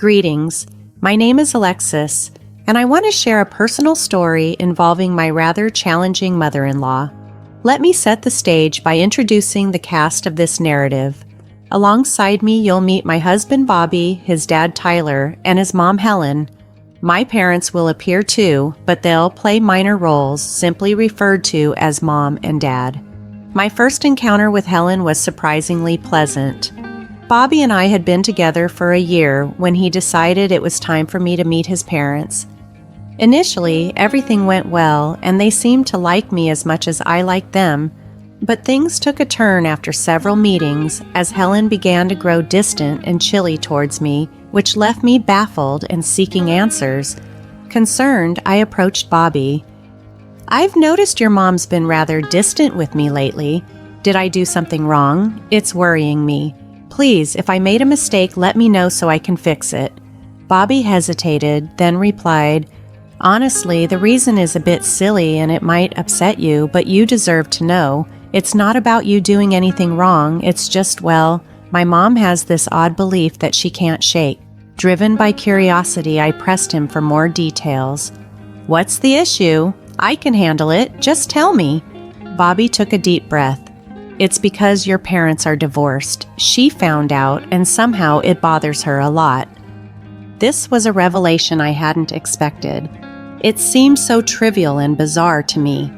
Greetings. My name is Alexis, and I want to share a personal story involving my rather challenging mother-in-law. Let me set the stage by introducing the cast of this narrative. Alongside me, you'll meet my husband Bobby, his dad Tyler, and his mom Helen. My parents will appear too, but they'll play minor roles, simply referred to as mom and dad. My first encounter with Helen was surprisingly pleasant. Bobby and I had been together for a year when he decided it was time for me to meet his parents. Initially, everything went well, and they seemed to like me as much as I liked them, but things took a turn after several meetings as Helen began to grow distant and chilly towards me, which left me baffled and seeking answers. Concerned, I approached Bobby. "I've noticed your mom's been rather distant with me lately. Did I do something wrong? It's worrying me. Please, if I made a mistake, let me know so I can fix it." Bobby hesitated, then replied, "Honestly, the reason is a bit silly and it might upset you, but you deserve to know. It's not about you doing anything wrong, it's just, well, my mom has this odd belief that she can't shake." Driven by curiosity, I pressed him for more details. "What's the issue? I can handle it. Just tell me." Bobby took a deep breath. "It's because your parents are divorced. She found out, and somehow it bothers her a lot." This was a revelation I hadn't expected. It seemed so trivial and bizarre to me.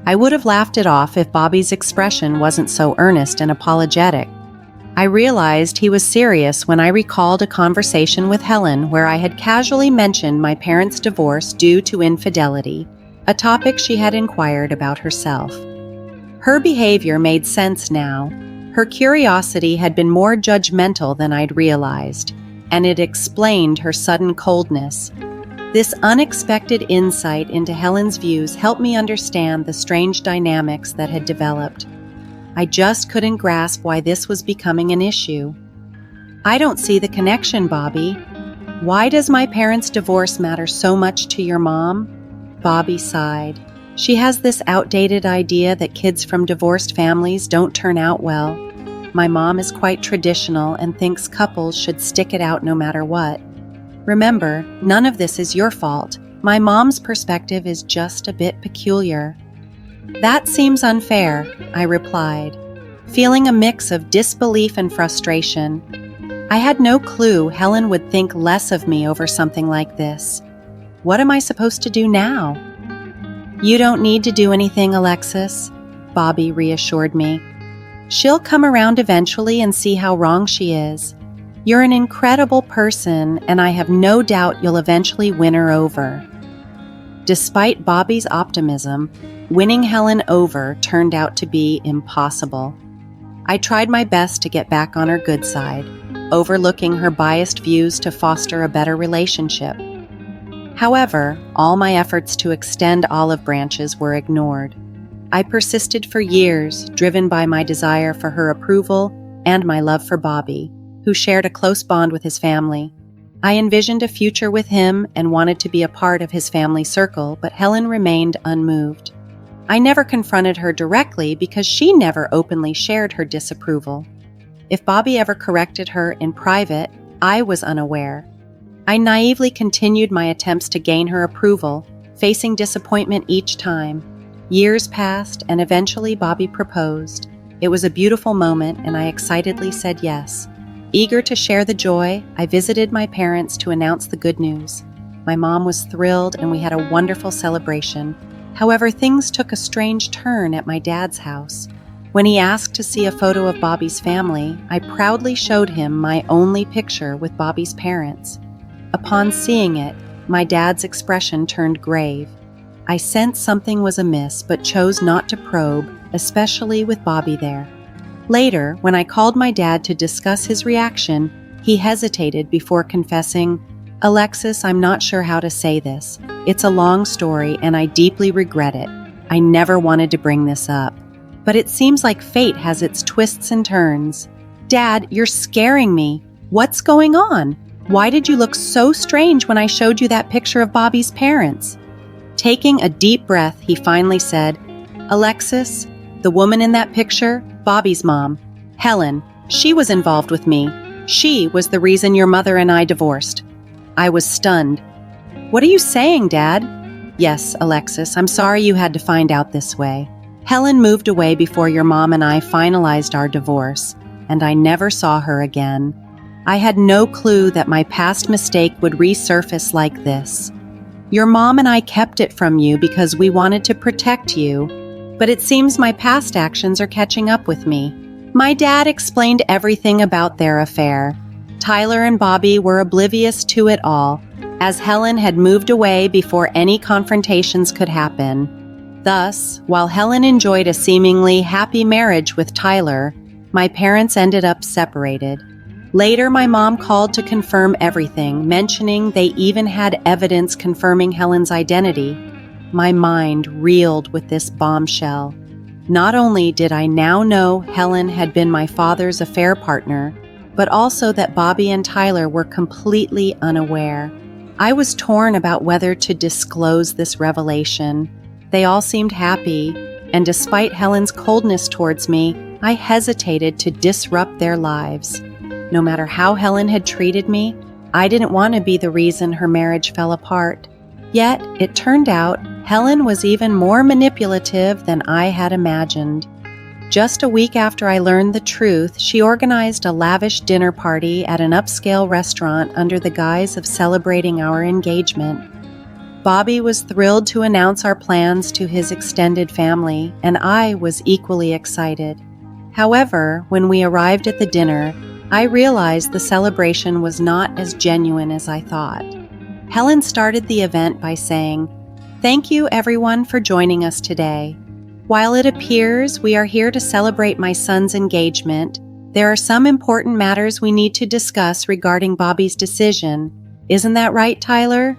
I would have laughed it off if Bobby's expression wasn't so earnest and apologetic. I realized he was serious when I recalled a conversation with Helen where I had casually mentioned my parents' divorce due to infidelity, a topic she had inquired about herself. Her behavior made sense now. Her curiosity had been more judgmental than I'd realized, and it explained her sudden coldness. This unexpected insight into Helen's views helped me understand the strange dynamics that had developed. I just couldn't grasp why this was becoming an issue. "I don't see the connection, Bobby. Why does my parents' divorce matter so much to your mom?" Bobby sighed. "She has this outdated idea that kids from divorced families don't turn out well. My mom is quite traditional and thinks couples should stick it out no matter what. Remember, none of this is your fault. My mom's perspective is just a bit peculiar." "That seems unfair," I replied, feeling a mix of disbelief and frustration. I had no clue Helen would think less of me over something like this. What am I supposed to do now? "You don't need to do anything, Alexis," Bobby reassured me. "She'll come around eventually and see how wrong she is. You're an incredible person, and I have no doubt you'll eventually win her over." Despite Bobby's optimism, winning Helen over turned out to be impossible. I tried my best to get back on her good side, overlooking her biased views to foster a better relationship. However, all my efforts to extend olive branches were ignored. I persisted for years, driven by my desire for her approval and my love for Bobby, who shared a close bond with his family. I envisioned a future with him and wanted to be a part of his family circle, but Helen remained unmoved. I never confronted her directly because she never openly shared her disapproval. If Bobby ever corrected her in private, I was unaware. I naively continued my attempts to gain her approval, facing disappointment each time. Years passed, and eventually Bobby proposed. It was a beautiful moment, and I excitedly said yes. Eager to share the joy, I visited my parents to announce the good news. My mom was thrilled, and we had a wonderful celebration. However, things took a strange turn at my dad's house. When he asked to see a photo of Bobby's family, I proudly showed him my only picture with Bobby's parents. Upon seeing it, my dad's expression turned grave. I sensed something was amiss, but chose not to probe, especially with Bobby there. Later, when I called my dad to discuss his reaction, he hesitated before confessing, "Alexis, I'm not sure how to say this. It's a long story, and I deeply regret it. I never wanted to bring this up. But it seems like fate has its twists and turns. Dad, you're scaring me. What's going on? Why did you look so strange when I showed you that picture of Bobby's parents?" Taking a deep breath, he finally said, "Alexis, the woman in that picture, Bobby's mom, Helen, she was involved with me. She was the reason your mother and I divorced." I was stunned. "What are you saying, Dad?" "Yes, Alexis, I'm sorry you had to find out this way. Helen moved away before your mom and I finalized our divorce, and I never saw her again. I had no clue that my past mistake would resurface like this. Your mom and I kept it from you because we wanted to protect you, but it seems my past actions are catching up with me." My dad explained everything about their affair. Tyler and Bobby were oblivious to it all, as Helen had moved away before any confrontations could happen. Thus, while Helen enjoyed a seemingly happy marriage with Tyler, my parents ended up separated. Later, my mom called to confirm everything, mentioning they even had evidence confirming Helen's identity. My mind reeled with this bombshell. Not only did I now know Helen had been my father's affair partner, but also that Bobby and Tyler were completely unaware. I was torn about whether to disclose this revelation. They all seemed happy, and despite Helen's coldness towards me, I hesitated to disrupt their lives. No matter how Helen had treated me, I didn't want to be the reason her marriage fell apart. Yet, it turned out Helen was even more manipulative than I had imagined. Just a week after I learned the truth, she organized a lavish dinner party at an upscale restaurant under the guise of celebrating our engagement. Bobby was thrilled to announce our plans to his extended family, and I was equally excited. However, when we arrived at the dinner, I realized the celebration was not as genuine as I thought. Helen started the event by saying, "Thank you everyone for joining us today. While it appears we are here to celebrate my son's engagement, there are some important matters we need to discuss regarding Bobby's decision. Isn't that right, Tyler?"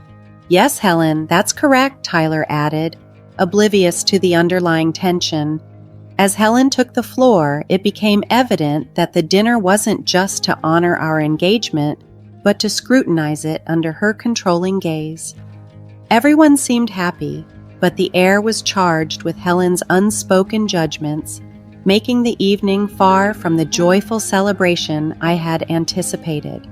"Yes, Helen, that's correct," Tyler added, oblivious to the underlying tension. As Helen took the floor, it became evident that the dinner wasn't just to honor our engagement, but to scrutinize it under her controlling gaze. Everyone seemed happy, but the air was charged with Helen's unspoken judgments, making the evening far from the joyful celebration I had anticipated.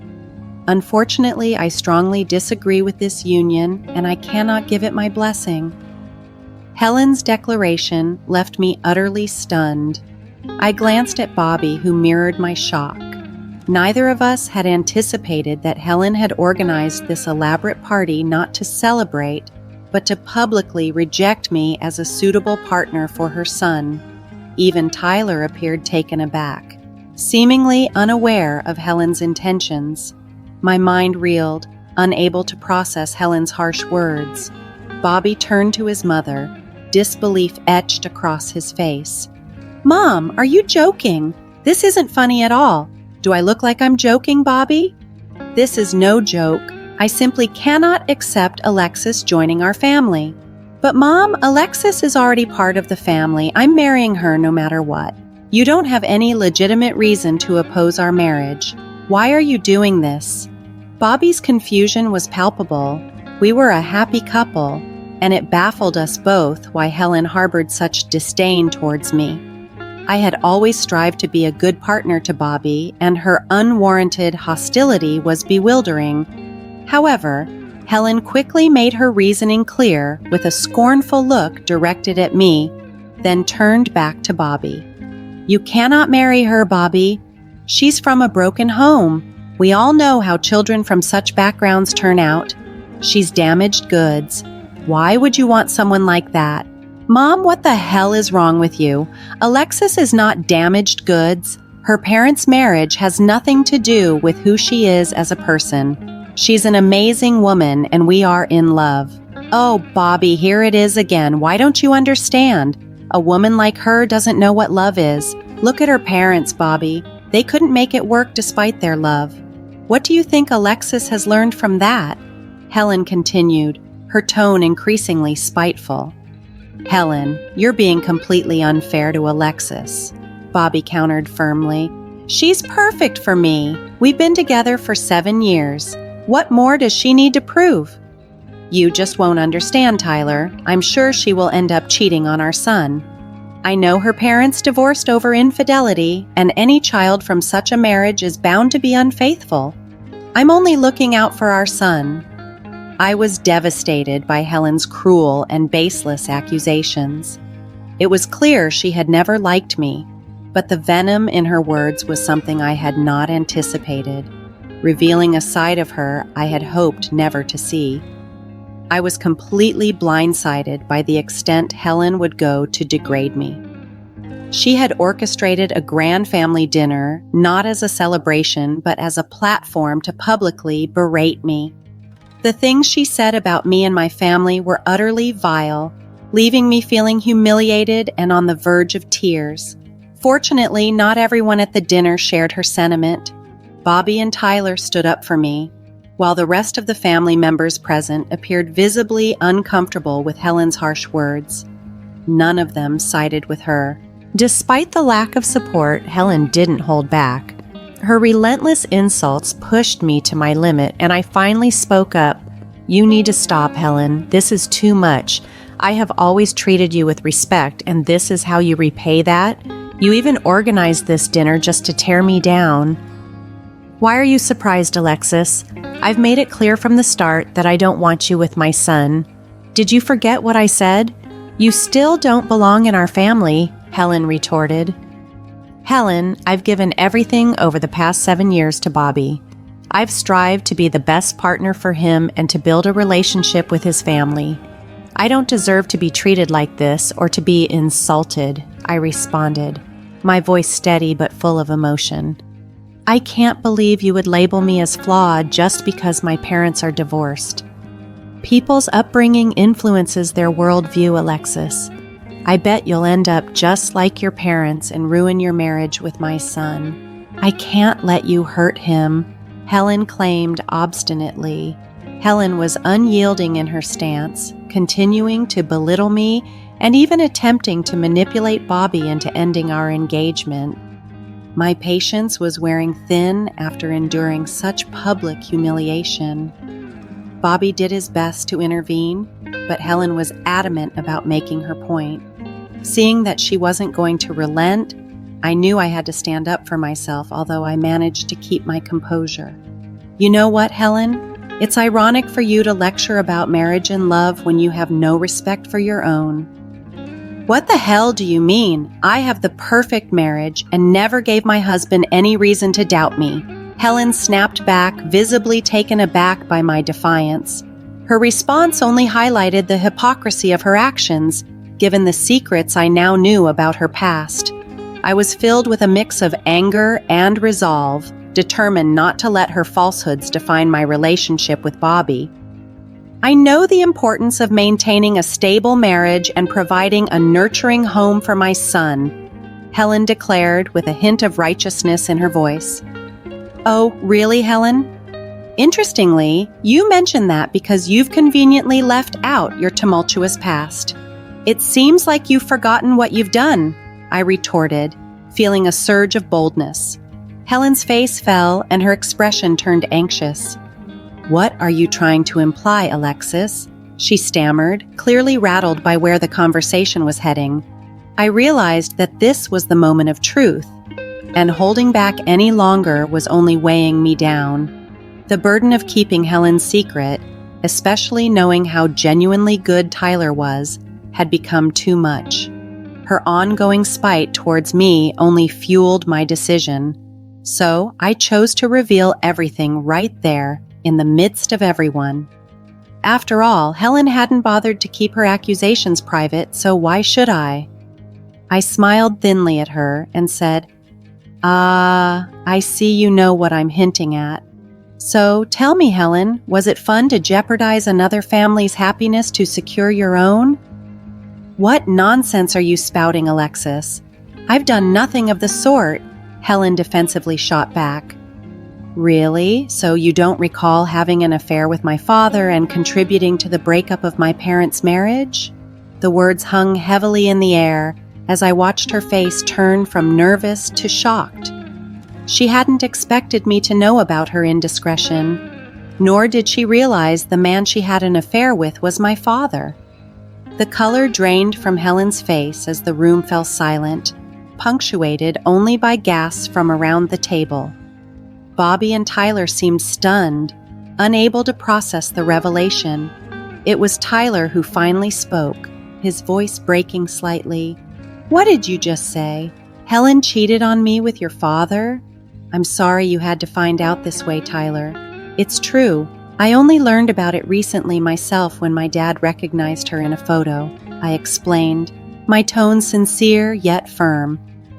Unfortunately, I strongly disagree with this union, and I cannot give it my blessing. Helen's declaration left me utterly stunned. I glanced at Bobby, who mirrored my shock. Neither of us had anticipated that Helen had organized this elaborate party not to celebrate, but to publicly reject me as a suitable partner for her son. Even Tyler appeared taken aback, seemingly unaware of Helen's intentions. My mind reeled, unable to process Helen's harsh words. Bobby turned to his mother, disbelief etched across his face. "Mom, are you joking? This isn't funny at all. Do I look like I'm joking, Bobby?" "This is no joke. I simply cannot accept Alexis joining our family." "But Mom, Alexis is already part of the family. I'm marrying her no matter what. You don't have any legitimate reason to oppose our marriage. Why are you doing this?" Bobby's confusion was palpable. We were a happy couple, and it baffled us both why Helen harbored such disdain towards me. I had always strived to be a good partner to Bobby, and her unwarranted hostility was bewildering. However, Helen quickly made her reasoning clear with a scornful look directed at me, then turned back to Bobby. "You cannot marry her, Bobby. She's from a broken home. We all know how children from such backgrounds turn out. She's damaged goods. Why would you want someone like that?" "Mom, what the hell is wrong with you? Alexis is not damaged goods. Her parents' marriage has nothing to do with who she is as a person. She's an amazing woman, and we are in love." "Oh, Bobby, here it is again. Why don't you understand? A woman like her doesn't know what love is. Look at her parents, Bobby. They couldn't make it work despite their love. What do you think Alexis has learned from that?" Helen continued, her tone increasingly spiteful. "Helen, you're being completely unfair to Alexis," Bobby countered firmly. "She's perfect for me. We've been together for 7 years. What more does she need to prove?" "You just won't understand, Tyler. I'm sure she will end up cheating on our son." I know her parents divorced over infidelity, and any child from such a marriage is bound to be unfaithful. I'm only looking out for our son." I was devastated by Helen's cruel and baseless accusations. It was clear she had never liked me, but the venom in her words was something I had not anticipated, revealing a side of her I had hoped never to see. I was completely blindsided by the extent Helen would go to degrade me. She had orchestrated a grand family dinner, not as a celebration, but as a platform to publicly berate me. The things she said about me and my family were utterly vile, leaving me feeling humiliated and on the verge of tears. Fortunately, not everyone at the dinner shared her sentiment. Bobby and Tyler stood up for me, while the rest of the family members present appeared visibly uncomfortable with Helen's harsh words. None of them sided with her. Despite the lack of support, Helen didn't hold back. Her relentless insults pushed me to my limit, and I finally spoke up. "You need to stop, Helen. This is too much. I have always treated you with respect, and this is how you repay that? You even organized this dinner just to tear me down." "Why are you surprised, Alexis? I've made it clear from the start that I don't want you with my son. Did you forget what I said? You still don't belong in our family," Helen retorted. "Helen, I've given everything over the past 7 years to Bobby. I've strived to be the best partner for him and to build a relationship with his family. I don't deserve to be treated like this or to be insulted," I responded, my voice steady but full of emotion. "I can't believe you would label me as flawed just because my parents are divorced. People's upbringing influences their worldview, Alexis. I bet you'll end up just like your parents and ruin your marriage with my son. I can't let you hurt him," Helen claimed obstinately. Helen was unyielding in her stance, continuing to belittle me and even attempting to manipulate Bobby into ending our engagement. My patience was wearing thin after enduring such public humiliation. Bobby did his best to intervene, but Helen was adamant about making her point. Seeing that she wasn't going to relent, I knew I had to stand up for myself, although I managed to keep my composure. "You know what, Helen? It's ironic for you to lecture about marriage and love when you have no respect for your own." "What the hell do you mean? I have the perfect marriage and never gave my husband any reason to doubt me." Helen snapped back, visibly taken aback by my defiance. Her response only highlighted the hypocrisy of her actions, given the secrets I now knew about her past. I was filled with a mix of anger and resolve, determined not to let her falsehoods define my relationship with Bobby. "I know the importance of maintaining a stable marriage and providing a nurturing home for my son," Helen declared with a hint of righteousness in her voice. "Oh, really, Helen? Interestingly, you mention that because you've conveniently left out your tumultuous past. It seems like you've forgotten what you've done," I retorted, feeling a surge of boldness. Helen's face fell and her expression turned anxious. "What are you trying to imply, Alexis?" she stammered, clearly rattled by where the conversation was heading. I realized that this was the moment of truth, and holding back any longer was only weighing me down. The burden of keeping Helen's secret, especially knowing how genuinely good Tyler was, had become too much. Her ongoing spite towards me only fueled my decision, so I chose to reveal everything right there in the midst of everyone. After all, Helen hadn't bothered to keep her accusations private, so why should I? I smiled thinly at her and said, I see you know what I'm hinting at. So tell me, Helen, was it fun to jeopardize another family's happiness to secure your own?" "What nonsense are you spouting, Alexis? I've done nothing of the sort," Helen defensively shot back. "Really? So you don't recall having an affair with my father and contributing to the breakup of my parents' marriage?" The words hung heavily in the air as I watched her face turn from nervous to shocked. She hadn't expected me to know about her indiscretion, nor did she realize the man she had an affair with was my father. The color drained from Helen's face as the room fell silent, punctuated only by gasps from around the table. Bobby and Tyler seemed stunned, unable to process the revelation. It was Tyler who finally spoke, his voice breaking slightly. "What did you just say? Helen cheated on me with your father?" "I'm sorry you had to find out this way, Tyler. It's true. I only learned about it recently myself when my dad recognized her in a photo," I explained, my tone sincere yet firm.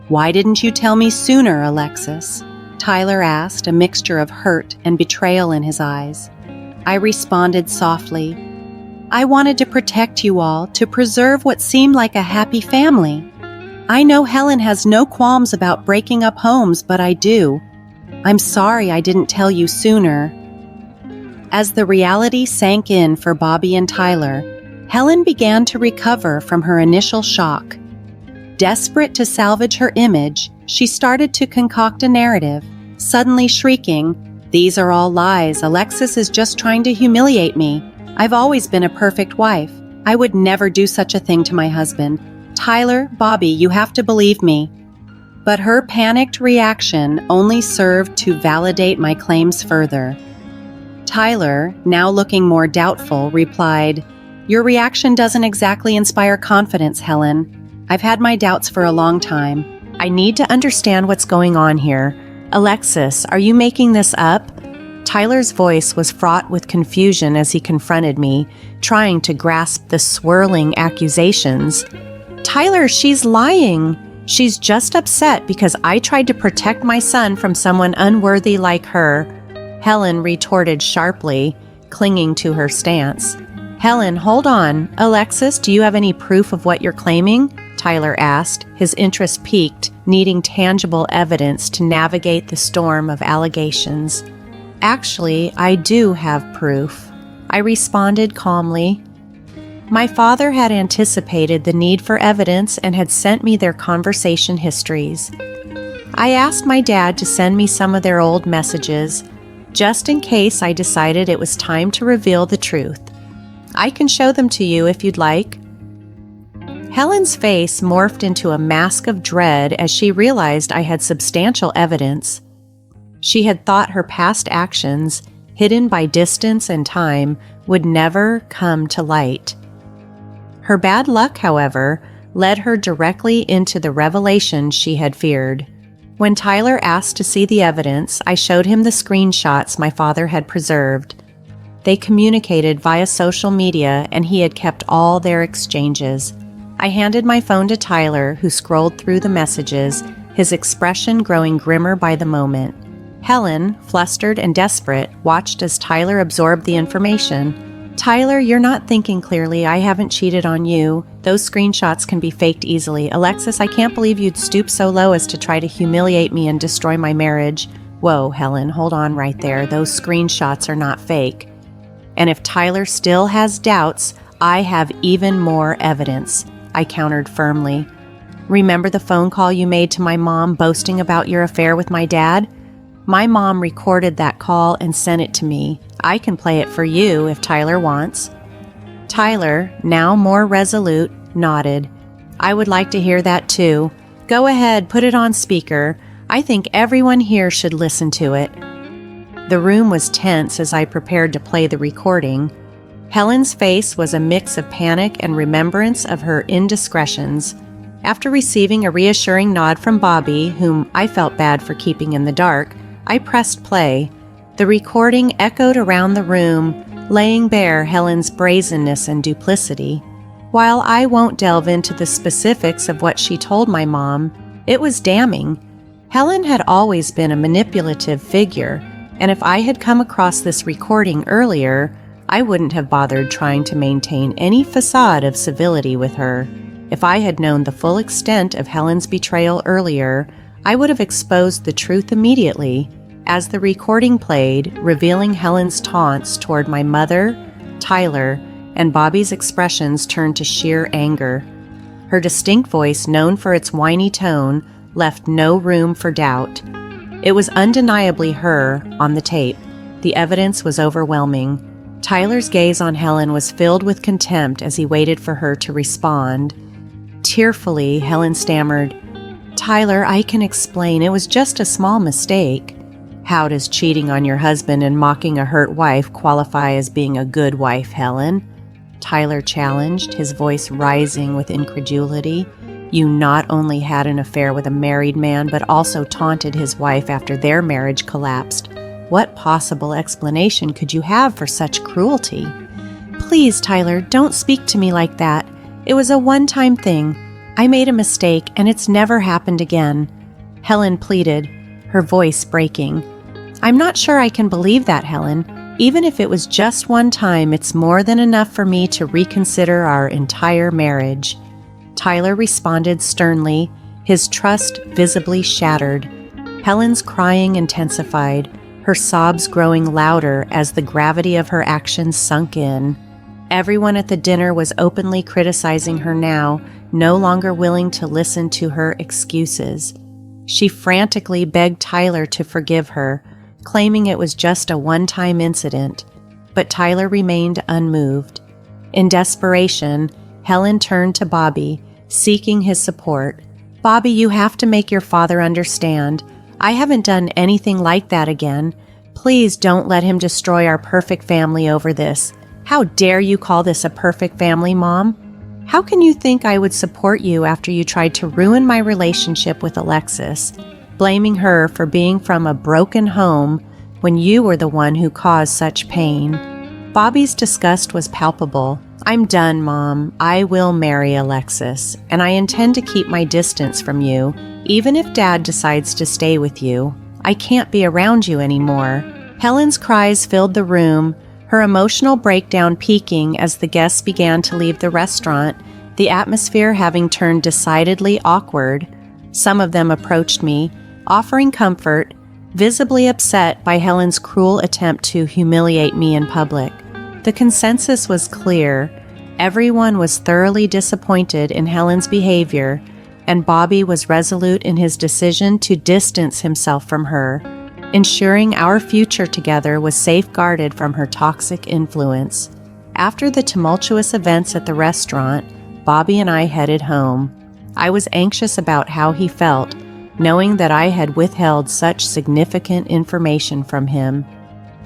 "Why didn't you tell me sooner, Alexis?" Tyler asked, a mixture of hurt and betrayal in his eyes. I responded softly, "I wanted to protect you all, to preserve what seemed like a happy family. I know Helen has no qualms about breaking up homes, but I do. I'm sorry I didn't tell you sooner." As the reality sank in for Bobby and Tyler, Helen began to recover from her initial shock. Desperate to salvage her image, she started to concoct a narrative, suddenly shrieking, "These are all lies. Alexis is just trying to humiliate me. I've always been a perfect wife. I would never do such a thing to my husband. Tyler, Bobby, you have to believe me." But her panicked reaction only served to validate my claims further. Tyler, now looking more doubtful, replied, "Your reaction doesn't exactly inspire confidence, Helen. I've had my doubts for a long time. I need to understand what's going on here. Alexis, are you making this up?" Tyler's voice was fraught with confusion as he confronted me, trying to grasp the swirling accusations. "Tyler, she's lying. She's just upset because I tried to protect my son from someone unworthy like her," Helen retorted sharply, clinging to her stance. "Helen, hold on. Alexis, do you have any proof of what you're claiming?" Tyler asked, his interest piqued, needing tangible evidence to navigate the storm of allegations. "Actually, I do have proof," I responded calmly. My father had anticipated the need for evidence and had sent me their conversation histories. I asked my dad to send me some of their old messages, just in case I decided it was time to reveal the truth. "I can show them to you if you'd like." Helen's face morphed into a mask of dread as she realized I had substantial evidence. She had thought her past actions, hidden by distance and time, would never come to light. Her bad luck, however, led her directly into the revelation she had feared. When Tyler asked to see the evidence, I showed him the screenshots my father had preserved. They communicated via social media, and he had kept all their exchanges. I handed my phone to Tyler, who scrolled through the messages, his expression growing grimmer by the moment. Helen, flustered and desperate, watched as Tyler absorbed the information. "Tyler, you're not thinking clearly. I haven't cheated on you. Those screenshots can be faked easily. Alexis, I can't believe you'd stoop so low as to try to humiliate me and destroy my marriage." "Whoa, Helen, hold on right there. Those screenshots are not fake." "And if Tyler still has doubts, I have even more evidence," I countered firmly. "Remember the phone call you made to my mom boasting about your affair with my dad? My mom recorded that call and sent it to me. I can play it for you if Tyler wants." Tyler, now more resolute, nodded. "I would like to hear that too. Go ahead, put it on speaker. I think everyone here should listen to it." The room was tense as I prepared to play the recording. Helen's face was a mix of panic and remembrance of her indiscretions. After receiving a reassuring nod from Bobby, whom I felt bad for keeping in the dark, I pressed play. The recording echoed around the room, laying bare Helen's brazenness and duplicity. While I won't delve into the specifics of what she told my mom, it was damning. Helen had always been a manipulative figure, and if I had come across this recording earlier, I wouldn't have bothered trying to maintain any facade of civility with her. If I had known the full extent of Helen's betrayal earlier, I would have exposed the truth immediately. As the recording played, revealing Helen's taunts toward my mother, Tyler, and Bobby's expressions turned to sheer anger. Her distinct voice, known for its whiny tone, left no room for doubt. It was undeniably her on the tape. The evidence was overwhelming. Tyler's gaze on Helen was filled with contempt as he waited for her to respond. Tearfully, Helen stammered, "Tyler, I can explain. It was just a small mistake." "How does cheating on your husband and mocking a hurt wife qualify as being a good wife, Helen?" Tyler challenged, his voice rising with incredulity. "You not only had an affair with a married man, but also taunted his wife after their marriage collapsed. What possible explanation could you have for such cruelty?" "Please, Tyler, don't speak to me like that. It was a one-time thing. I made a mistake, and it's never happened again," Helen pleaded, her voice breaking. "I'm not sure I can believe that, Helen. Even if it was just one time, it's more than enough for me to reconsider our entire marriage." Tyler responded sternly, his trust visibly shattered. Helen's crying intensified, her sobs growing louder as the gravity of her actions sunk in. Everyone at the dinner was openly criticizing her now, no longer willing to listen to her excuses. She frantically begged Tyler to forgive her, claiming it was just a one-time incident, but Tyler remained unmoved. In desperation, Helen turned to Bobby, seeking his support. "Bobby, you have to make your father understand. I haven't done anything like that again. Please don't let him destroy our perfect family over this. How dare you call this a perfect family, Mom? How can you think I would support you after you tried to ruin my relationship with Alexis, blaming her for being from a broken home when you were the one who caused such pain?" Bobby's disgust was palpable. "I'm done, Mom. I will marry Alexis, and I intend to keep my distance from you, even if Dad decides to stay with you. I can't be around you anymore." Helen's cries filled the room, her emotional breakdown peaking as the guests began to leave the restaurant, the atmosphere having turned decidedly awkward. Some of them approached me, offering comfort, visibly upset by Helen's cruel attempt to humiliate me in public. The consensus was clear. Everyone was thoroughly disappointed in Helen's behavior, and Bobby was resolute in his decision to distance himself from her, ensuring our future together was safeguarded from her toxic influence. After the tumultuous events at the restaurant, Bobby and I headed home. I was anxious about how he felt, knowing that I had withheld such significant information from him.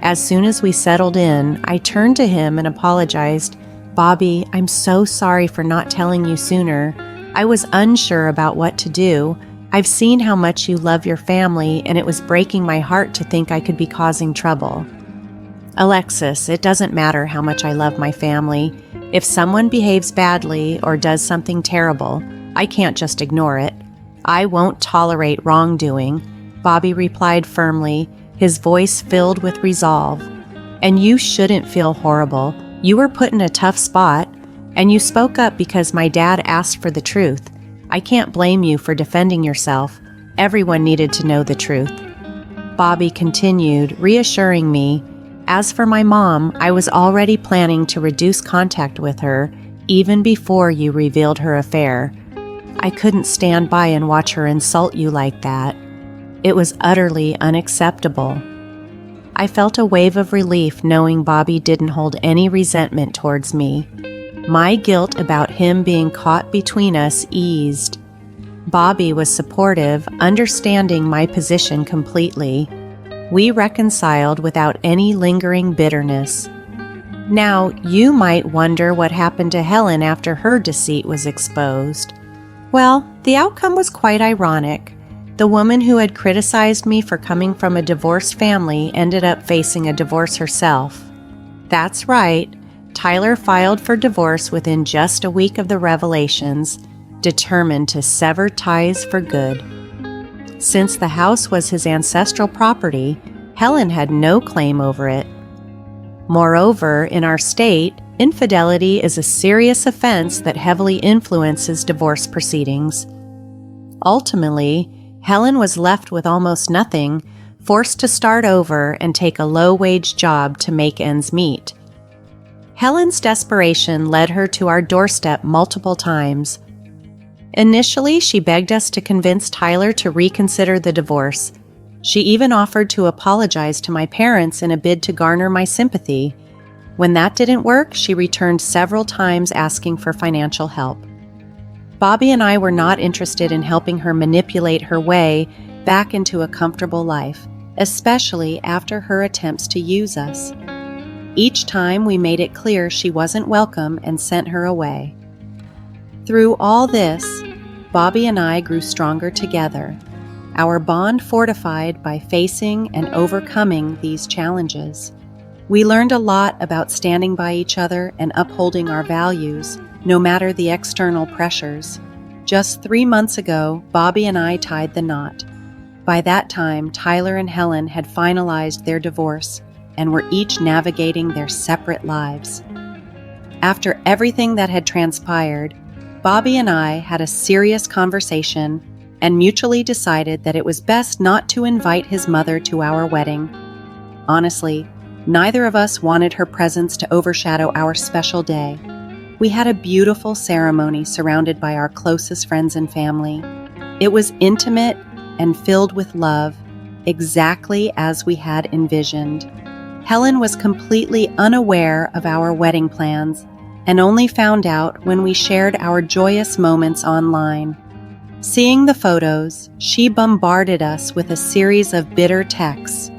As soon as we settled in, I turned to him and apologized. "Bobby, I'm so sorry for not telling you sooner. I was unsure about what to do. I've seen how much you love your family, and it was breaking my heart to think I could be causing trouble." "Alexis, it doesn't matter how much I love my family. If someone behaves badly or does something terrible, I can't just ignore it. I won't tolerate wrongdoing," Bobby replied firmly, his voice filled with resolve. "And you shouldn't feel horrible. You were put in a tough spot, and you spoke up because my dad asked for the truth. I can't blame you for defending yourself. Everyone needed to know the truth." Bobby continued, reassuring me. "As for my mom, I was already planning to reduce contact with her, even before you revealed her affair. I couldn't stand by and watch her insult you like that. It was utterly unacceptable." I felt a wave of relief knowing Bobby didn't hold any resentment towards me. My guilt about him being caught between us eased. Bobby was supportive, understanding my position completely. We reconciled without any lingering bitterness. Now, you might wonder what happened to Helen after her deceit was exposed. Well, the outcome was quite ironic. The woman who had criticized me for coming from a divorced family ended up facing a divorce herself. That's right, Tyler filed for divorce within just a week of the revelations, determined to sever ties for good. Since the house was his ancestral property, Helen had no claim over it. Moreover, in our state, infidelity is a serious offense that heavily influences divorce proceedings. Ultimately, Helen was left with almost nothing, forced to start over and take a low-wage job to make ends meet. Helen's desperation led her to our doorstep multiple times. Initially, she begged us to convince Tyler to reconsider the divorce. She even offered to apologize to my parents in a bid to garner my sympathy. When that didn't work, she returned several times asking for financial help. Bobby and I were not interested in helping her manipulate her way back into a comfortable life, especially after her attempts to use us. Each time we made it clear she wasn't welcome and sent her away. Through all this, Bobby and I grew stronger together, our bond fortified by facing and overcoming these challenges. We learned a lot about standing by each other and upholding our values, no matter the external pressures. Just 3 months ago, Bobby and I tied the knot. By that time, Tyler and Helen had finalized their divorce and were each navigating their separate lives. After everything that had transpired, Bobby and I had a serious conversation and mutually decided that it was best not to invite his mother to our wedding. Honestly, neither of us wanted her presence to overshadow our special day. We had a beautiful ceremony surrounded by our closest friends and family. It was intimate and filled with love, exactly as we had envisioned. Helen was completely unaware of our wedding plans and only found out when we shared our joyous moments online. Seeing the photos, she bombarded us with a series of bitter texts.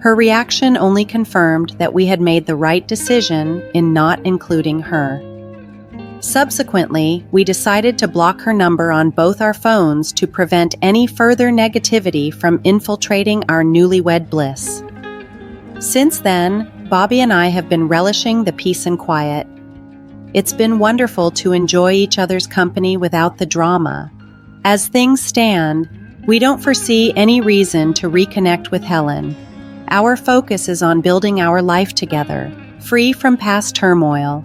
Her reaction only confirmed that we had made the right decision in not including her. Subsequently, we decided to block her number on both our phones to prevent any further negativity from infiltrating our newlywed bliss. Since then, Bobby and I have been relishing the peace and quiet. It's been wonderful to enjoy each other's company without the drama. As things stand, we don't foresee any reason to reconnect with Helen. Our focus is on building our life together, free from past turmoil.